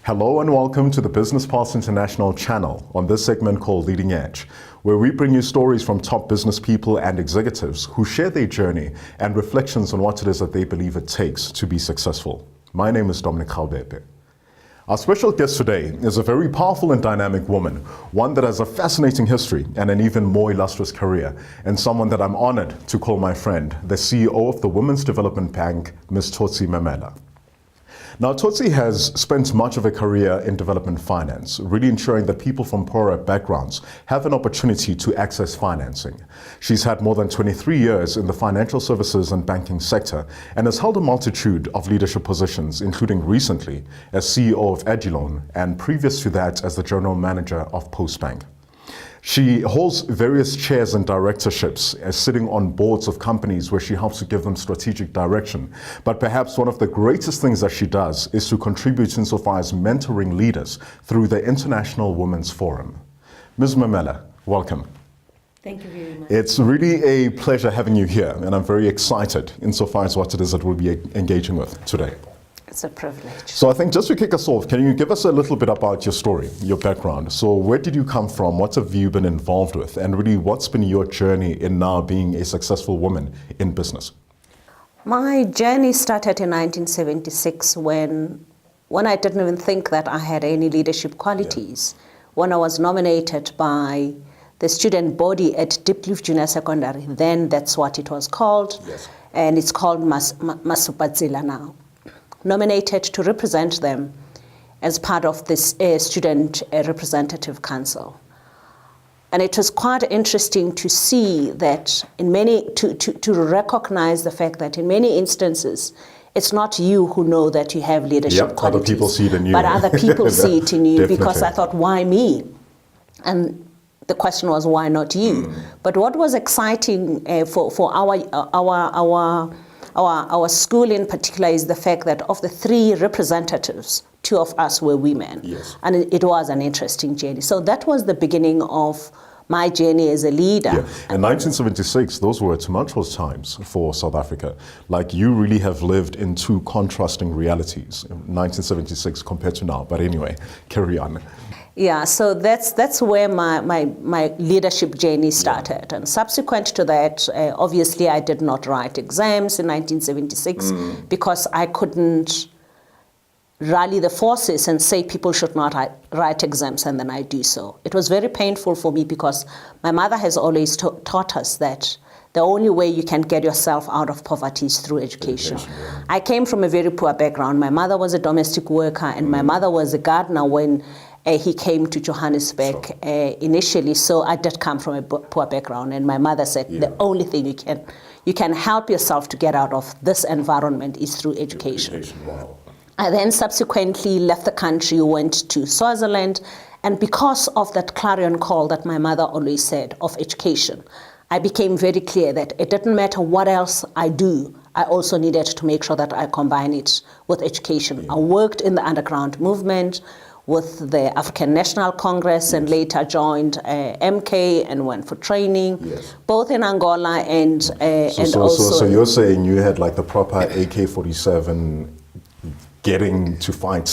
Hello and welcome to the Business Pass International channel on this segment called Leading Edge, where we bring you stories from top business people and executives who share their journey and reflections on what it is that they believe it takes to be successful. My name is Dominic Galbepe. Our special guest today is a very powerful and dynamic woman, one that has a fascinating history and an even more illustrious career, and someone that I'm honored to call my friend, the CEO of the Women's Development Bank, Ms. Totsie Memela. Now, Totsie has spent much of her career in development finance, really ensuring that people from poorer backgrounds have an opportunity to access financing. She's had more than 23 years in the financial services and banking sector and has held a multitude of leadership positions, including recently as CEO of Agilone and previous to that as the General Manager of Postbank. She holds various chairs and directorships as sitting on boards of companies where she helps to give them strategic direction. But perhaps one of the greatest things that she does is to contribute insofar as mentoring leaders through the International Women's Forum. Ms. Memela, welcome. Thank you very much. It's really a pleasure having you here, and I'm very excited insofar as what it is that we'll be engaging with today. It's a privilege. So I think just to kick us off, can you give us a little bit about your story, your background? So where did you come from? What have you been involved with? And really, what's been your journey in now being a successful woman in business? My journey started in 1976 when I didn't even think that I had any leadership qualities. Yeah. When I was nominated by the student body at Diepkloof Junior Secondary, then that's what it was called. Yes. And it's called Masupatsila now. Nominated to represent them as part of this student representative council. And it was quite interesting to see that in many, to recognize the fact that in many instances, it's not you who know that you have leadership qualities. Other people see it in you. But other people see it in you. Because I thought, why me? And the question was, why not you? But what was exciting for our school in particular is the fact that of the 3 representatives, 2 of us were women. Yes. And it was an interesting journey. So that was the beginning of my journey as a leader. Yeah. In 1976, those were tumultuous times for South Africa. Like, you really have lived in 2 contrasting realities in 1976 compared to now. But anyway, carry on. Yeah, so that's where my leadership journey started. Yeah. And subsequent to that, obviously I did not write exams in 1976 because I couldn't rally the forces and say people should not write exams, and then I do so. It was very painful for me because my mother has always taught us that the only way you can get yourself out of poverty is through education. Yeah. I came from a very poor background. My mother was a domestic worker and my mother was a gardener when he came to Johannesburg initially, so I did come from a poor background, and my mother said the only thing you can help yourself to get out of this environment is through education. Wow. I then subsequently left the country, went to Swaziland, and because of that clarion call that my mother always said of education, I became very clear that it didn't matter what else I do, I also needed to make sure that I combine it with education. Yeah. I worked in the underground movement with the African National Congress and later joined MK and went for training, both in Angola and also... So you're saying you had like the proper AK-47 getting to fight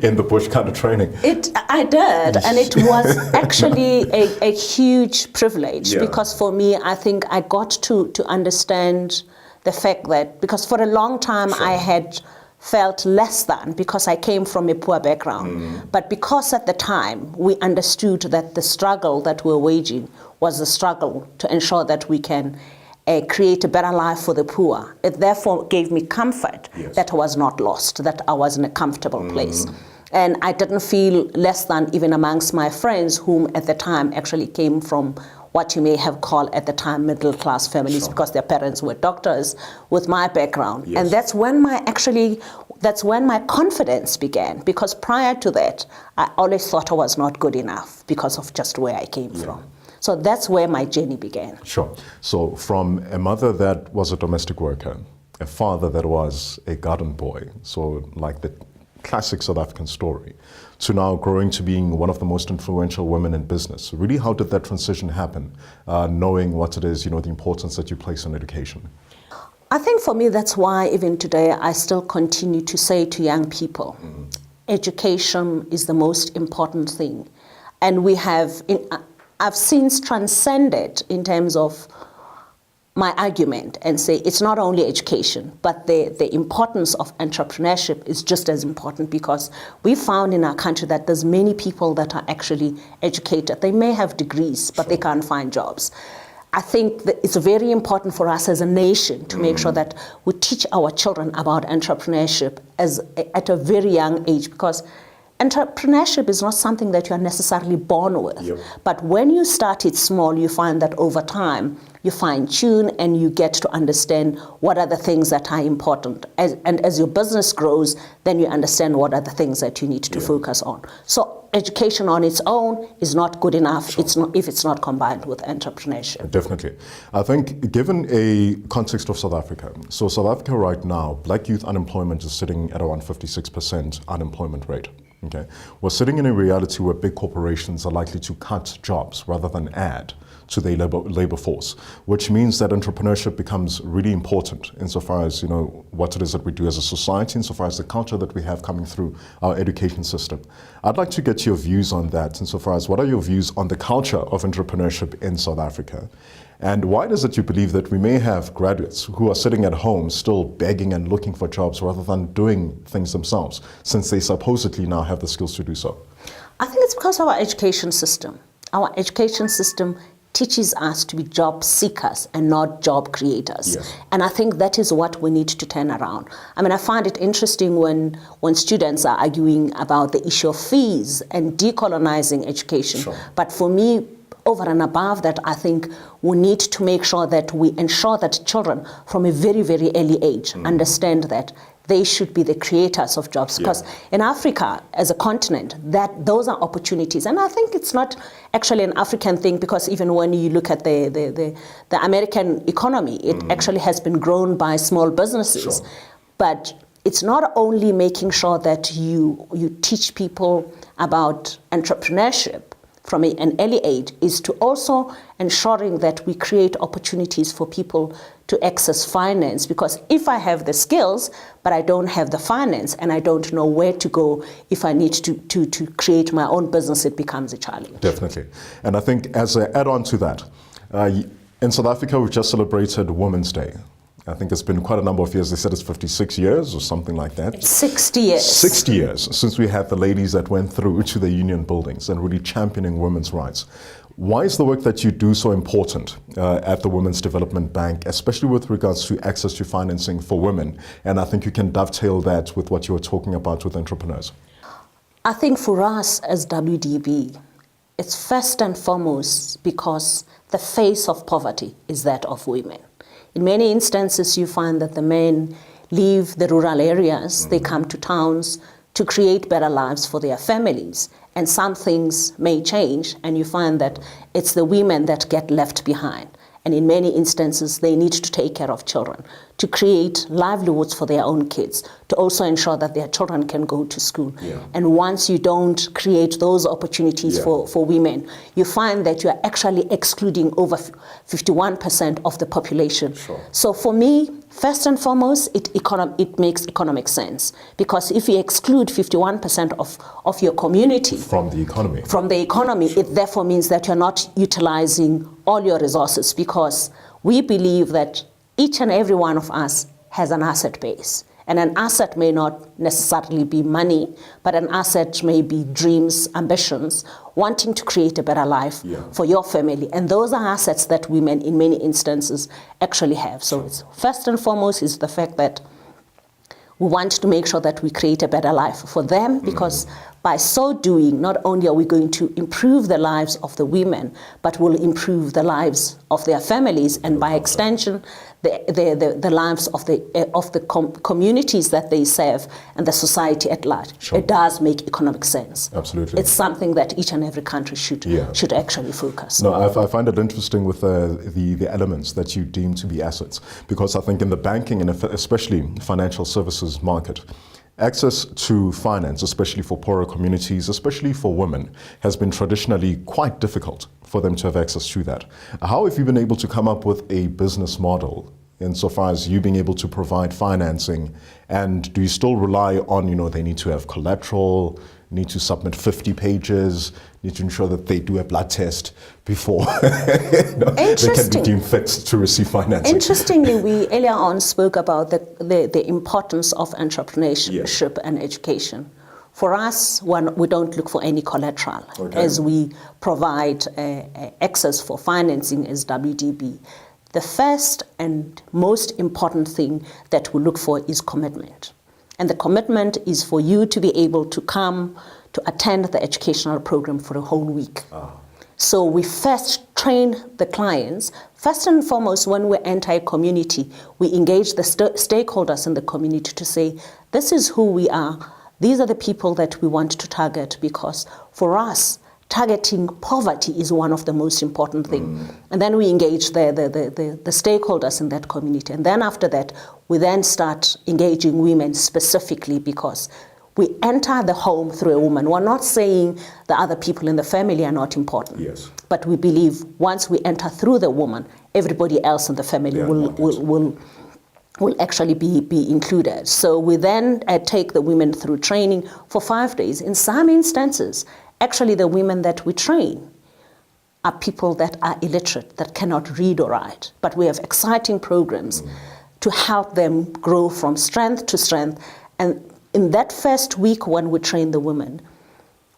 in the bush kind of training? I did, and it was actually a huge privilege because for me, I think I got to understand the fact that, because for a long time I had felt less than because I came from a poor background. But because at the time we understood that the struggle that we're waging was a struggle to ensure that we can create a better life for the poor, it therefore gave me comfort that I was not lost, that I was in a comfortable place. And I didn't feel less than even amongst my friends, whom at the time actually came from what you may have called at the time middle-class families because their parents were doctors with my background. And that's when my confidence began, because prior to that, I always thought I was not good enough because of just where I came from. So that's where my journey began. Sure. So from a mother that was a domestic worker, a father that was a garden boy, so like the classic South African story, to now growing to being one of the most influential women in business. Really, how did that transition happen, knowing what it is, the importance that you place on education? I think for me, that's why even today I still continue to say to young people, education is the most important thing. And I've since transcended in terms of my argument and say it's not only education, but the importance of entrepreneurship is just as important, because we found in our country that there's many people that are actually educated. They may have degrees, but they can't find jobs. I think that it's very important for us as a nation to make sure that we teach our children about entrepreneurship at a very young age, because entrepreneurship is not something that you are necessarily born with. Yep. But when you start it small, you find that over time, you fine-tune and you get to understand what are the things that are important. And as your business grows, then you understand what are the things that you need to focus on. So education on its own is not good enough if it's not combined with entrepreneurship. Definitely. I think given a context of South Africa, so South Africa right now, black youth unemployment is sitting at around 56% unemployment rate. Okay, we're sitting in a reality where big corporations are likely to cut jobs rather than add to their labor force, which means that entrepreneurship becomes really important insofar as, what it is that we do as a society, insofar as the culture that we have coming through our education system. I'd like to get your views on that, insofar as what are your views on the culture of entrepreneurship in South Africa? And why is it you believe that we may have graduates who are sitting at home still begging and looking for jobs rather than doing things themselves, since they supposedly now have the skills to do so? I think it's because of our education system. Our education system teaches us to be job seekers and not job creators. Yes. And I think that is what we need to turn around. I mean, I find it interesting when students are arguing about the issue of fees and decolonizing education. Sure. But for me, over and above that, I think we need to make sure that we ensure that children from a very, very early age understand that they should be the creators of jobs. Because in Africa, as a continent, those are opportunities. And I think it's not actually an African thing, because even when you look at the American economy, it actually has been grown by small businesses. Sure. But it's not only making sure that you teach people about entrepreneurship from an early age, is to also ensuring that we create opportunities for people to access finance. Because if I have the skills, but I don't have the finance and I don't know where to go if I need to create my own business, it becomes a challenge. Definitely. And I think as an add-on to that, in South Africa, we've just celebrated Women's Day. I think it's been quite a number of years. They said it's 56 years or something like that. It's 60 years. 60 years since we had the ladies that went through to the union buildings and really championing women's rights. Why is the work that you do so important at the Women's Development Bank, especially with regards to access to financing for women? And I think you can dovetail that with what you were talking about with entrepreneurs. I think for us as WDB, it's first and foremost because the face of poverty is that of women. In many instances, you find that the men leave the rural areas, they come to towns to create better lives for their families. And some things may change, and you find that it's the women that get left behind. And in many instances, they need to take care of children, to create livelihoods for their own kids, to also ensure that their children can go to school. Yeah. And once you don't create those opportunities for women, you find that you are actually excluding over 51% of the population. Sure. So for me, first and foremost, it makes economic sense. Because if you exclude 51% of your community From the economy, it therefore means that you're not utilizing all your resources, because we believe that each and every one of us has an asset base. And an asset may not necessarily be money, but an asset may be dreams, ambitions, wanting to create a better life for your family. And those are assets that women in many instances actually have. So it's first and foremost is the fact that we want to make sure that we create a better life for them, because by so doing, not only are we going to improve the lives of the women, but will improve the lives of their families, and by extension, the lives of the communities that they serve and the society at large. Sure. It does make economic sense. Absolutely. It's something that each and every country should actually focus on. on. I find it interesting with the elements that you deem to be assets, because I think in the banking and especially financial services market, access to finance, especially for poorer communities, especially for women, has been traditionally quite difficult for them to have access to that. How have you been able to come up with a business model insofar as you being able to provide financing? And do you still rely on, they need to have collateral, need to submit 50 pages, need to ensure that they do a blood test before they can be deemed fit to receive financing? Interestingly, we earlier on spoke about the importance of entrepreneurship and education. For us, we don't look for any collateral as we provide access for financing as WDB. The first and most important thing that we look for is commitment. And the commitment is for you to be able to come to attend the educational program for a whole week. So we first train the clients. First and foremost, when we enter a community, we engage the stakeholders in the community to say, this is who we are. These are the people that we want to target, because for us, targeting poverty is one of the most important things. And then we engage the stakeholders in that community. And then after that, we then start engaging women specifically, because we enter the home through a woman. We're not saying the other people in the family are not important. Yes. But we believe once we enter through the woman, everybody else in the family will actually be included. So we then take the women through training for 5 days. In some instances, actually the women that we train are people that are illiterate, that cannot read or write. But we have exciting programs to help them grow from strength to strength. And in that first week when we train the women,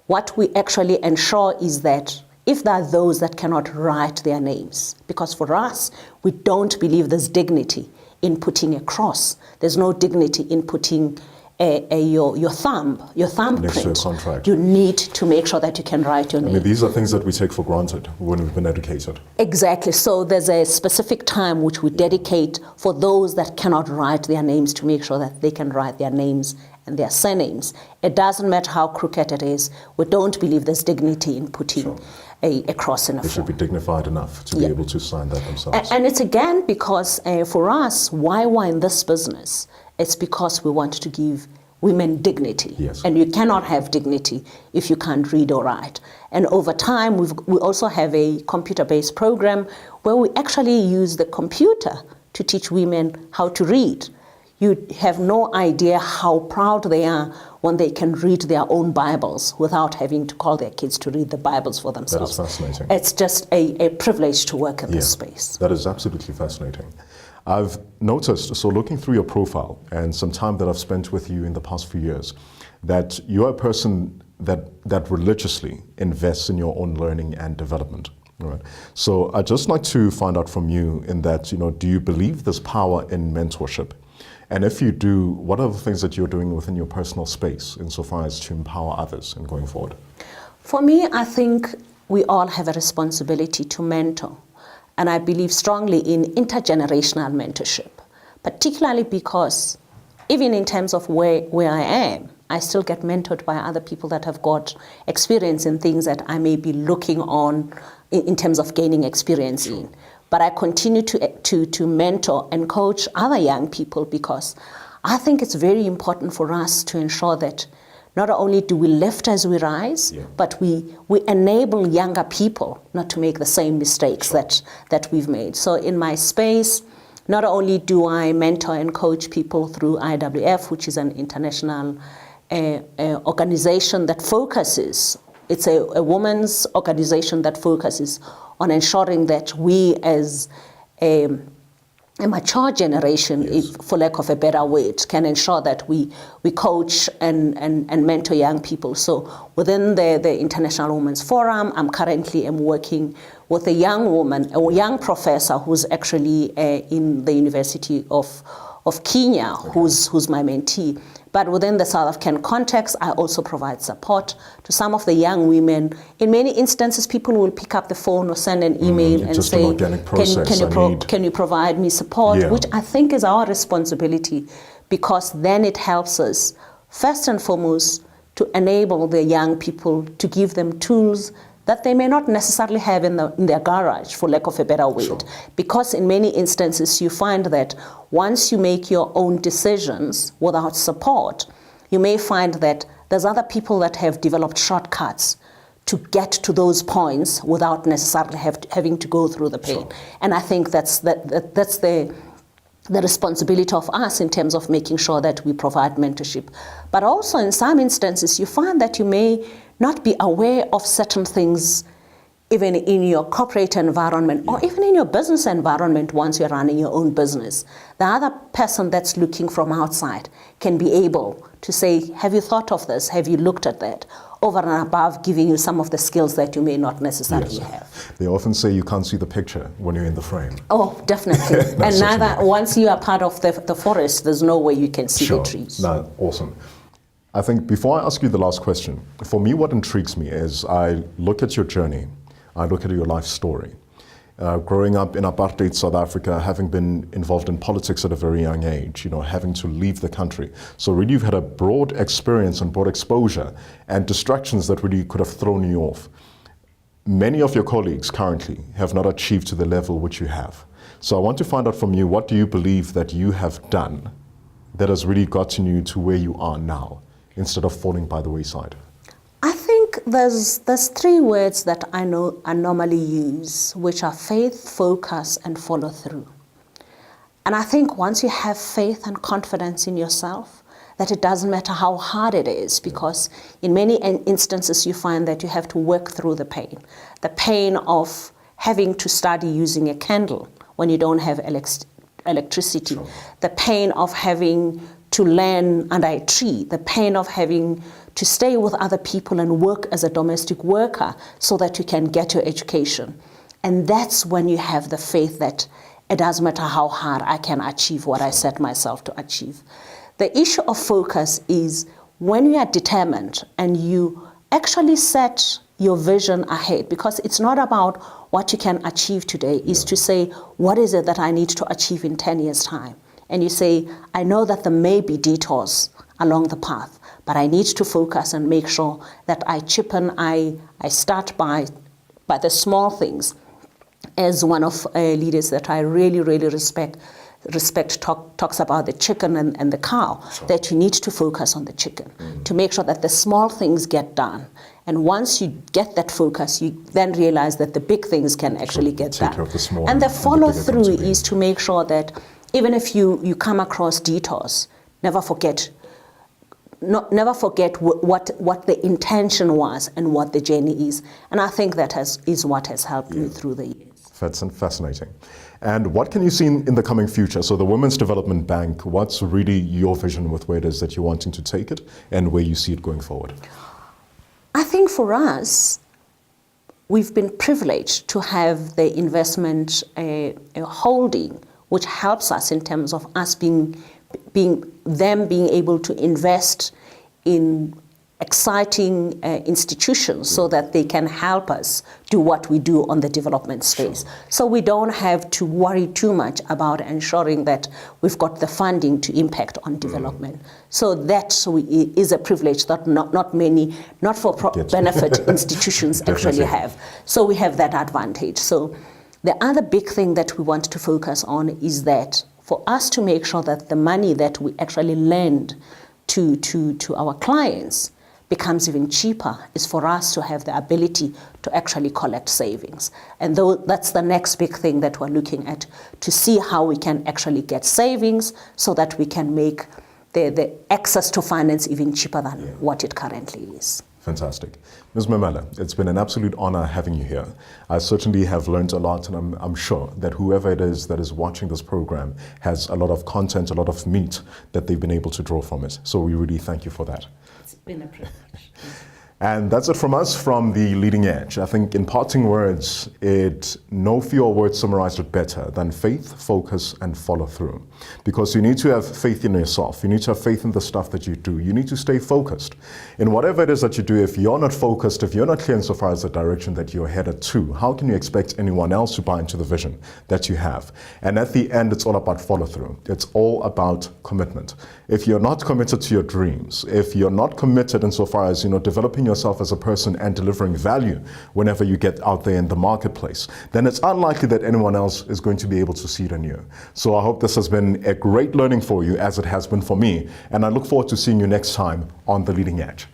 what we actually ensure is that if there are those that cannot write their names, because for us, we don't believe there's dignity in putting a cross. There's no dignity in putting your thumbprint. Contract. You need to make sure that you can write your name. These are things that we take for granted when we've been educated. Exactly. So there's a specific time which we dedicate for those that cannot write their names to make sure that they can write their names and their surnames. It doesn't matter how crooked it is. We don't believe there's dignity in putting a cross in a form. They should be dignified enough to be able to sign that themselves. And it's again because for us, why we're in this business, it's because we want to give women dignity. Yes. And you cannot have dignity if you can't read or write. And over time, we also have a computer-based program where we actually use the computer to teach women how to read. You have no idea how proud they are when they can read their own Bibles without having to call their kids to read the Bibles for themselves. That is fascinating. It's just a privilege to work in this space. That is absolutely fascinating. I've noticed, so looking through your profile and some time that I've spent with you in the past few years, that you're a person that religiously invests in your own learning and development. All right. So I'd just like to find out from you in that, do you believe there's power in mentorship? And if you do, what are the things that you're doing within your personal space insofar as to empower others in going forward? For me, I think we all have a responsibility to mentor. And I believe strongly in intergenerational mentorship, particularly because even in terms of where I am, I still get mentored by other people that have got experience in things that I may be looking on in terms of gaining experience in. But I continue to mentor and coach other young people because I think it's very important for us to ensure that not only do we lift as we rise, but we enable younger people not to make the same mistakes that we've made. So in my space, not only do I mentor and coach people through IWF, which is an international organization that focuses, it's a women's organization that focuses on ensuring that we as a mature generation, if, for lack of a better word, can ensure that we coach and mentor young people. So within the International Women's Forum, I'm currently working with a young woman, a young professor who's actually in the University of Kenya, who's my mentee. But within the South African context, I also provide support to some of the young women. In many instances, people will pick up the phone or send an email and say, can you provide me support? Which I think is our responsibility, because then it helps us, first and foremost, to enable the young people, to give them tools that they may not necessarily have in their garage, for lack of a better word. Because in many instances, you find that once you make your own decisions without support, you may find that there's other people that have developed shortcuts to get to those points without necessarily having to go through the pain. And I think that's the the responsibility of us in terms of making sure that we provide mentorship. But also in some instances, you find that you may not be aware of certain things even in your corporate environment or even in your business environment once you're running your own business. The other person that's looking from outside can be able to say, have you thought of this? Have you looked at that? Over and above giving you some of the skills that you may not necessarily have. They often say you can't see the picture when you're in the frame. Oh, definitely. And neither, once you are part of the forest, there's no way you can see the trees. No, awesome. I think before I ask you the last question, for me what intrigues me is I look at your journey, I look at your life story. Growing up in Apartheid South Africa, having been involved in politics at a very young age, having to leave the country. So really you've had a broad experience and broad exposure and distractions that really could have thrown you off. Many of your colleagues currently have not achieved to the level which you have. So I want to find out from you, what do you believe that you have done that has really gotten you to where you are now, instead of falling by the wayside? I think there's three words that I normally use, which are faith, focus, and follow through. And I think once you have faith and confidence in yourself, that it doesn't matter how hard it is, because in many instances you find that you have to work through the pain of having to study using a candle when you don't have electricity, sure. The pain of having to learn under a tree, the pain of having to stay with other people and work as a domestic worker so that you can get your education. And that's when you have the faith that it doesn't matter how hard I can achieve what I set myself to achieve. The issue of focus is when you are determined and you actually set your vision ahead, because it's not about what you can achieve today, is to say, what is it that I need to achieve in 10 years' time? And you say, I know that there may be detours along the path, but I need to focus and make sure that I chip in, I start by the small things. As one of leaders that I really, really respect talks about the chicken and the cow, sure. That you need to focus on the chicken to make sure that the small things get done. And once you get that focus, you then realize that the big things can actually get done. And the follow through is to make sure that even if you come across detours, never forget what the intention was and what the journey is. And I think that is what has helped me through the years. That's fascinating. And what can you see in the coming future? So the Women's Development Bank, what's really your vision with where it is that you're wanting to take it and where you see it going forward? I think for us, we've been privileged to have the investment holding, which helps us in terms of us being able to invest in exciting institutions so that they can help us do what we do on the development space. Sure. So we don't have to worry too much about ensuring that we've got the funding to impact on development. So that is a privilege that not many not-for-benefit institutions actually have. So we have that advantage. So the other big thing that we want to focus on is that for us to make sure that the money that we actually lend to our clients becomes even cheaper is for us to have the ability to actually collect savings. And that's the next big thing that we're looking at, to see how we can actually get savings so that we can make the access to finance even cheaper than what it currently is. Fantastic. Ms. Memela, it's been an absolute honor having you here. I certainly have learned a lot, and I'm sure that whoever it is that is watching this program has a lot of content, a lot of meat that they've been able to draw from it. So we really thank you for that. It's been a privilege. And that's it from us from The Leading Edge. I think in parting words, no fewer words summarized it better than faith, focus, and follow through. Because you need to have faith in yourself. You need to have faith in the stuff that you do. You need to stay focused. In whatever it is that you do, if you're not focused, if you're not clear insofar as the direction that you're headed to, how can you expect anyone else to buy into the vision that you have? And at the end, it's all about follow through. It's all about commitment. If you're not committed to your dreams, if you're not committed insofar as, developing yourself as a person and delivering value whenever you get out there in the marketplace, then it's unlikely that anyone else is going to be able to see it in you. So I hope this has been a great learning for you, as it has been for me, and I look forward to seeing you next time on The Leading Edge.